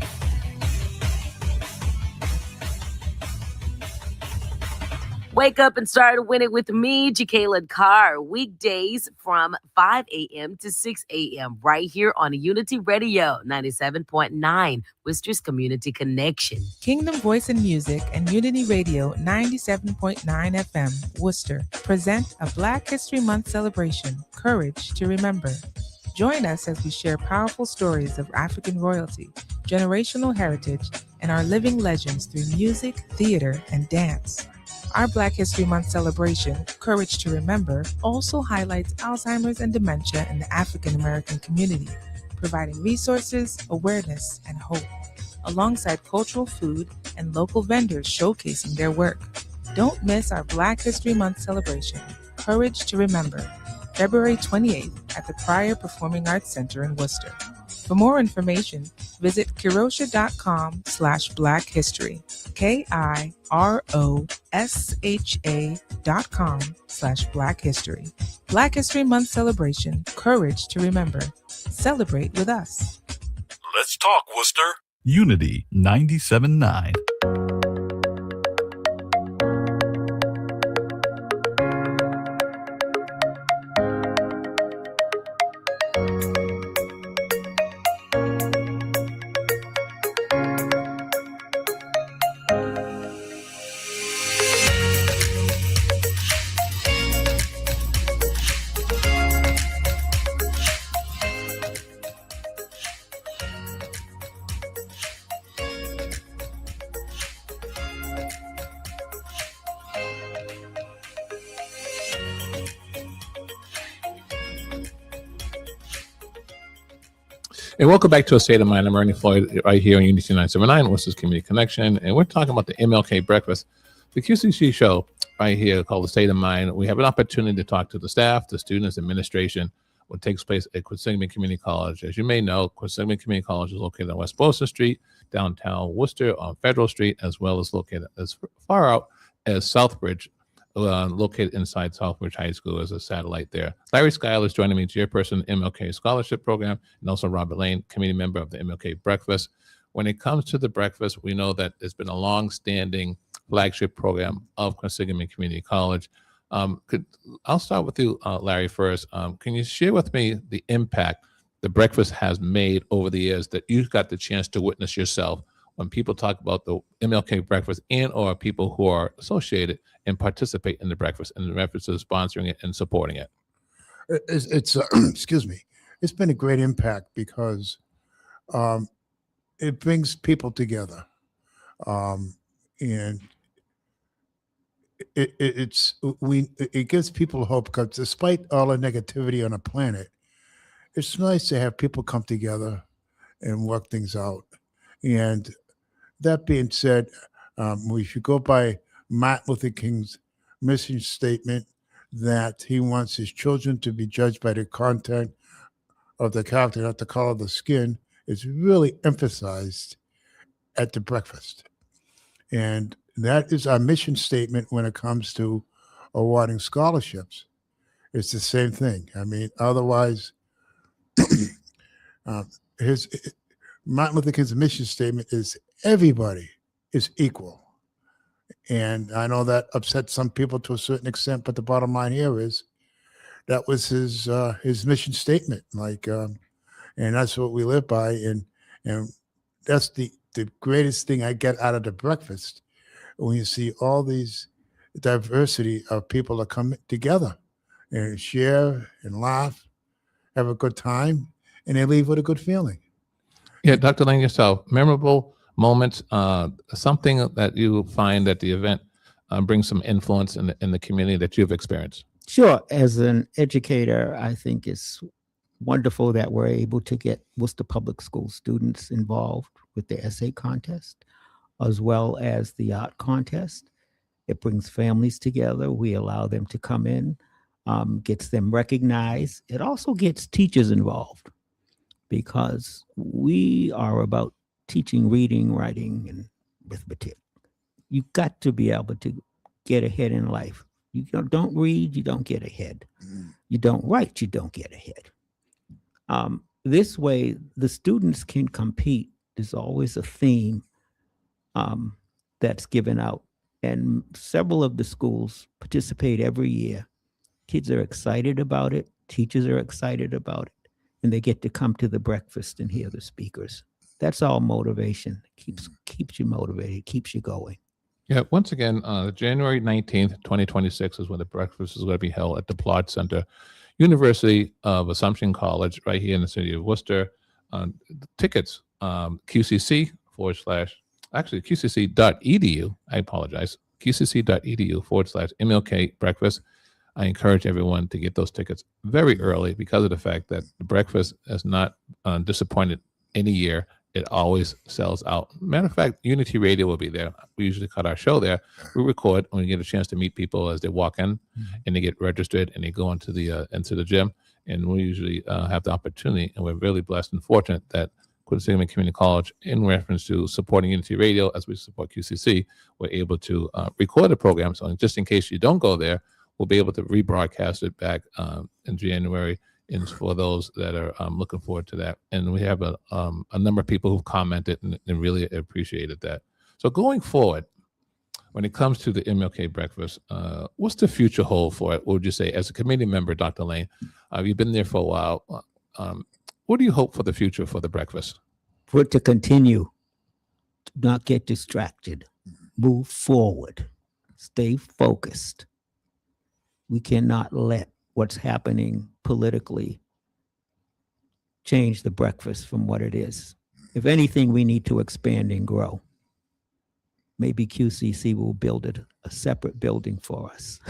Wake up and start winning with me, Jacqueline Carr, weekdays from 5 a.m. to 6 a.m. right here on Unity Radio 97.9, Worcester's Community Connection. Kingdom Voice and Music and Unity Radio 97.9 FM, Worcester, present a Black History Month celebration, Courage to Remember. Join us as we share powerful stories of African royalty, generational heritage, and our living legends through music, theater, and dance. Our Black History Month celebration, Courage to Remember, also highlights Alzheimer's and dementia in the African American community, providing resources, awareness, and hope, alongside cultural food and local vendors showcasing their work. Don't miss our Black History Month celebration, Courage to Remember, February 28th at the Pryor Performing Arts Center in Worcester. For more information, visit kirosha.com/Black History, KIROSHA.com/Black History. Black History Month celebration, Courage to Remember. Celebrate with us. Let's talk, Worcester. Unity 97.9. And welcome back to A State of Mind. I'm Ernie Floyd right here on Unity 979, Worcester's Community Connection. And we're talking about the MLK Breakfast, the QCC show right here called The State of Mind. We have an opportunity to talk to the staff, the students, administration, what takes place at Quinsigamond Community College. As you may know, Quinsigamond Community College is located on West Boston Street, downtown Worcester on Federal Street, as well as located as far out as Southbridge, located inside Southbridge High School as a satellite there. Larry Schuyler is joining me, chairperson of the MLK Scholarship Program, and also Robert Layne, committee member of the MLK Breakfast. When it comes to the breakfast, we know that it's been a long-standing flagship program of Quinsigamond Community College. I'll start with you, Larry, first. Can you share with me the impact the breakfast has made over the years that you got the chance to witness yourself when people talk about the MLK Breakfast and or people who are associated and participate in the breakfast and the reference to sponsoring it and supporting it? It's excuse me. It's been a great impact because it brings people together, and it gives people hope, because despite all the negativity on the planet, it's nice to have people come together and work things out. And that being said, we should go by Martin Luther King's mission statement that he wants his children to be judged by the content of the character, not the color of the skin. It's really emphasized at the breakfast. And that is our mission statement when it comes to awarding scholarships. It's the same thing. I mean, otherwise, his Martin Luther King's mission statement is everybody is equal. And I know that upset some people to a certain extent, but the bottom line here is that was his mission statement. And that's what we live by. And that's the greatest thing I get out of the breakfast, when you see all these diversity of people that come together and share and laugh, have a good time, and they leave with a good feeling. Yeah, Dr. Layne, yourself, memorable moments, something that you find that the event brings some influence in the community that you've experienced. Sure. As an educator, I think it's wonderful that we're able to get Worcester Public School students involved with the essay contest, as well as the art contest. It brings families together. We allow them to come in, gets them recognized. It also gets teachers involved, because we are about teaching reading, writing, and arithmetic. You've got to be able to get ahead in life. You don't read, you don't get ahead. You don't write, you don't get ahead. This way, the students can compete. There's always a theme that's given out. And several of the schools participate every year. Kids are excited about it. Teachers are excited about it. And they get to come to the breakfast and hear the speakers. That's all motivation. Keeps you motivated, keeps you going. Yeah, once again, January 19th, 2026 is when the breakfast is going to be held at the Plott Center, University of Assumption College, right here in the city of Worcester. Tickets, QCC actually QCC.edu, I apologize, QCC.edu / MLK Breakfast. I encourage everyone to get those tickets very early, because of the fact that the breakfast is not disappointed any year. It always sells out. Matter of fact, Unity Radio will be there. We usually cut our show there. We record when we get a chance to meet people as they walk in, and they get registered and they go into the gym. And we usually have the opportunity, and we're really blessed and fortunate that Quinsigamond Community College, in reference to supporting Unity Radio as we support QCC, we're able to record the program. So just in case you don't go there, we'll be able to rebroadcast it back in January. And for those that are looking forward to that. And we have a number of people who've commented and really appreciated that. So going forward, when it comes to the MLK Breakfast, what's the future hold for it? What would you say, as a committee member, Dr. Layne? You've been there for a while. What do you hope for the future for the breakfast? For it to continue, not get distracted, move forward, stay focused. We cannot let what's happening politically change the breakfast from what it is. If anything, we need to expand and grow. Maybe QCC will build a separate building for us.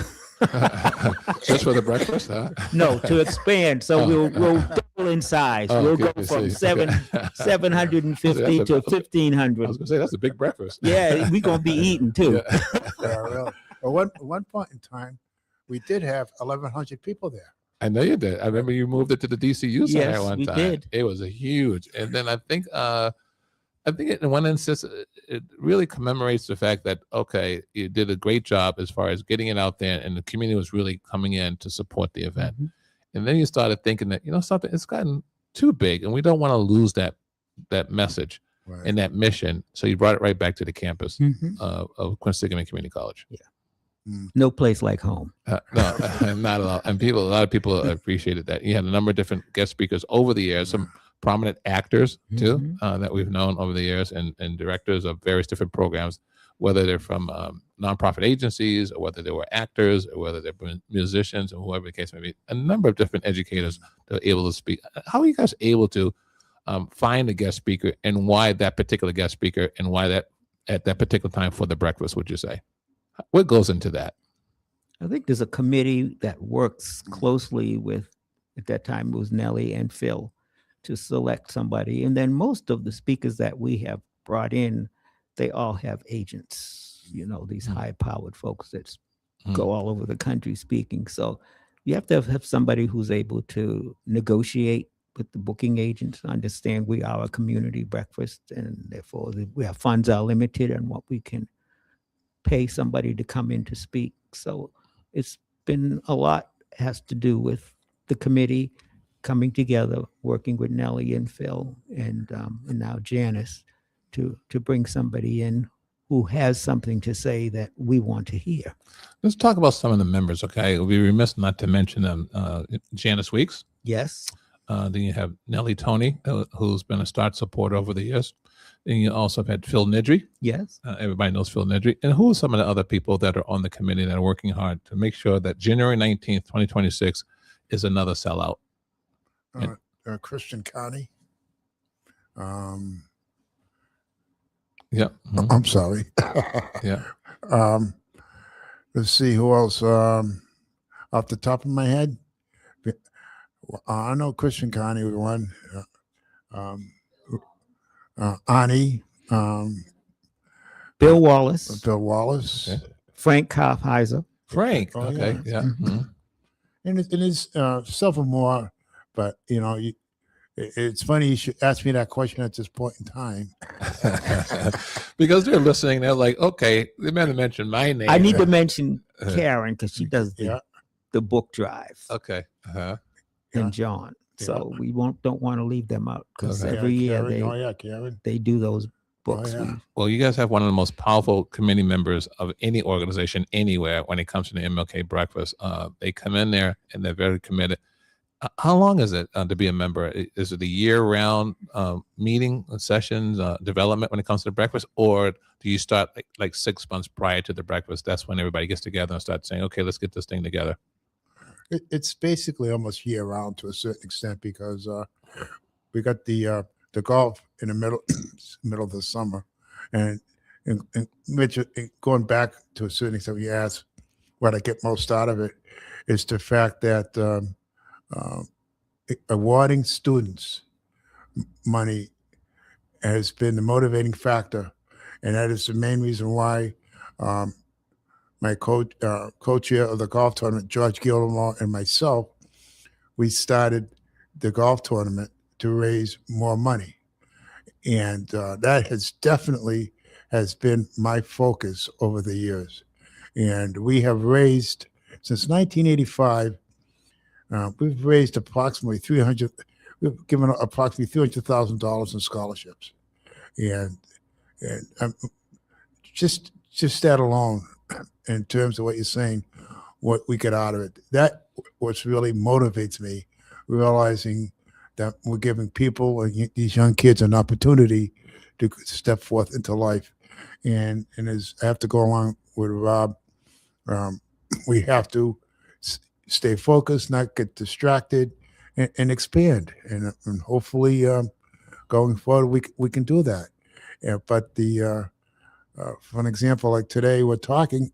Just for the breakfast, huh? No, to expand. So we'll double in size. We'll go from 750 to 1,500. I was going to say, that's a big breakfast. Yeah, we're going to be eating too. Yeah, really. Well, one point in time, we did have 1,100 people there. I know you did. I remember you moved it to the DCU Center Yes, one we time. did. It was a huge. And then I think in one instance, it really commemorates the fact that, okay, you did a great job as far as getting it out there, and the community was really coming in to support the event. And then you started thinking that, something, it's gotten too big, and we don't want to lose that message and that mission. So you brought it right back to the campus of Quinsigamond Community College. Yeah. No place like home. No, not at all. And a lot of people appreciated that. You had a number of different guest speakers over the years, some prominent actors too, that we've known over the years, and directors of various different programs, whether they're from nonprofit agencies, or whether they were actors, or whether they're musicians, or whoever the case may be. A number of different educators that are able to speak. How are you guys able to find a guest speaker, and why that particular guest speaker, and why that at that particular time for the breakfast, would you say? What goes into that? I think there's a committee that works closely with, at that time it was Nellie and Phil, to select somebody. And then most of the speakers that we have brought in, they all have agents, these high-powered folks that go all over the country speaking. So you have to have somebody who's able to negotiate with the booking agents, understand we are a community breakfast, and therefore our funds are limited and what we can pay somebody to come in to speak. So it's been a lot has to do with the committee coming together, working with Nellie and Phil and now Janice to bring somebody in who has something to say that we want to hear. Let's talk about some of the members, okay? We'll be remiss not to mention them. Janice Weeks. Yes. Then you have Nellie Tony, who's been a start supporter over the years. Then you also have had Phil Nidry. Yes. Everybody knows Phil Nidry. And who are some of the other people that are on the committee that are working hard to make sure that January 19th, 2026 is another sellout? Christian County. Yeah. I'm sorry. Yeah. Let's see who else. Off the top of my head, I know Christian County was one. Ani. Bill Wallace. Okay. Frank Kaufheiser. Frank. Okay. Yeah. Mm-hmm. And it's several more, but it's funny you should ask me that question at this point in time. Because they're listening, they're like, okay, they better mention my name. I need to mention Karen because she does the book drive. Okay. And John. So we don't want to leave them out because every year they do those books. Well, you guys have one of the most powerful committee members of any organization anywhere when it comes to the MLK Breakfast. They come in there and they're very committed. How long is it to be a member? Is it a year-round meeting, sessions, development when it comes to the breakfast? Or do you start like 6 months prior to the breakfast? That's when everybody gets together and starts saying, okay, let's get this thing together. It's basically almost year-round to a certain extent because we got the golf in the middle of the summer. And Mitch, going back to a certain extent, you asked what I get most out of it is the fact that awarding students money has been the motivating factor, and that is the main reason why my co-chair of the golf tournament, George Gilmore, and myself, we started the golf tournament to raise more money, and that has definitely been my focus over the years. And we have raised since 1985. We've raised approximately we've given approximately $300,000 in scholarships, and just that alone, in terms of what you're saying, what we get out of it, that what really motivates me, realizing that we're giving people, these young kids, an opportunity to step forth into life, and as I have to go along with Rob, we have to stay focused, not get distracted, and expand. And hopefully going forward, we can do that. But for an example, like today, we're talking,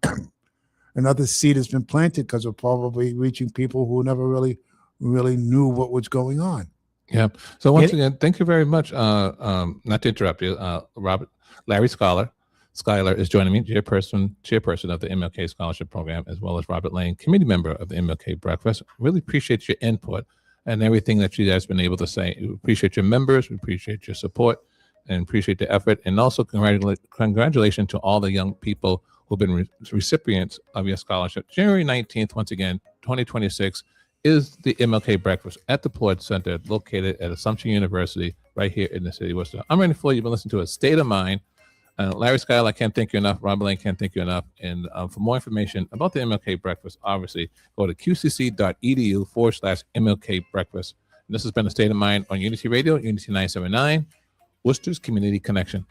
another seed has been planted because we're probably reaching people who never really knew what was going on. Yeah. So once again, thank you very much. Not to interrupt you, Larry Schuyler is joining me, chairperson of the MLK Scholarship Program, as well as Robert Layne, committee member of the MLK Breakfast. Really appreciate your input and everything that you guys have been able to say. We appreciate your members, we appreciate your support, and appreciate the effort. And also congratulations to all the young people who've been recipients of your scholarship. January 19th, once again, 2026, is the MLK Breakfast at the Floyd Center, located at Assumption University, right here in the city of Worcester. I'm Ernie Floyd. You've been listening to A State of Mind. Larry Schuyler, I can't thank you enough. Robert Layne, can't thank you enough. And for more information about the MLK Breakfast, obviously, go to QCC.edu/MLK Breakfast. And this has been A State of Mind on Unity Radio, Unity 979, Worcester's Community Connection.